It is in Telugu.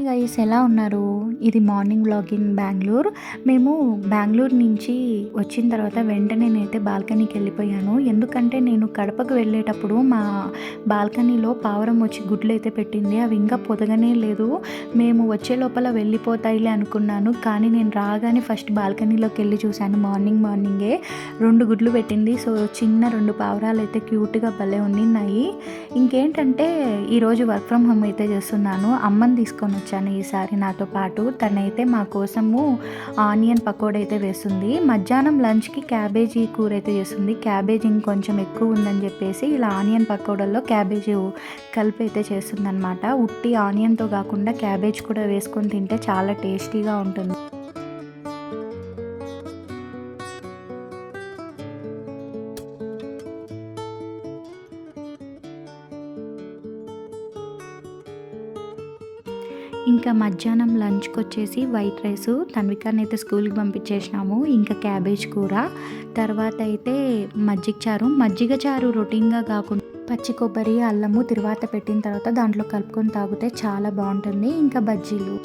గైస్ ఎలా ఉన్నారు? ఇది మార్నింగ్ వ్లాగ్ ఇన్ బెంగుళూరు. మేము బెంగుళూరు నుంచి వచ్చిన తర్వాత వెంటనే నేనైతే బాల్కనీకి వెళ్ళిపోయాను. ఎందుకంటే నేను కడపకు వెళ్ళేటప్పుడు మా బాల్కనీలో పావురం వచ్చి గుడ్లు అయితే పెట్టింది. అవి ఇంకా పొదగనే లేదు. మేము వచ్చే లోపల వెళ్ళిపోతాయిలే అనుకున్నాను. కానీ నేను రాగానే ఫస్ట్ బాల్కనీలోకి వెళ్ళి చూశాను. మార్నింగే 2 గుడ్లు పెట్టింది. సో చిన్న 2 పావురాలు అయితే క్యూట్గా భలే ఉన్నాయి. ఇంకేంటంటే ఈరోజు వర్క్ ఫ్రమ్ హోమ్ అయితే చేస్తున్నాను. అమ్మని తీసుకొని వచ్చాను ఈసారి నాతో పాటు. తనైతే మా కోసము ఆనియన్ పకోడీ అయితే వేస్తుంది. మధ్యాహ్నం లంచ్కి క్యాబేజీ కూర అయితే చేస్తుంది. క్యాబేజీ ఇంకొంచెం ఎక్కువ ఉందని చెప్పేసి ఇలా ఆనియన్ పకోడల్లో క్యాబేజీ కలిపి అయితే చేస్తుంది అనమాట. ఉట్టి ఆనియన్తో కాకుండా క్యాబేజ్ కూడా వేసుకొని తింటే చాలా టేస్టీగా ఉంటుంది. ఇంకా మధ్యాహ్నం లంచ్కి వచ్చేసి వైట్ రైసు, తన్వికాని అయితే స్కూల్కి పంపించేసినాము. ఇంకా క్యాబేజ్ కూర, తర్వాత అయితే మజ్జిగ చారు రొటీన్గా కాకుండా పచ్చి కొబ్బరి అల్లము తిరువాత పెట్టిన తర్వాత దాంట్లో కలుపుకొని తాగితే చాలా బాగుంటుంది. ఇంకా బజ్జీలు.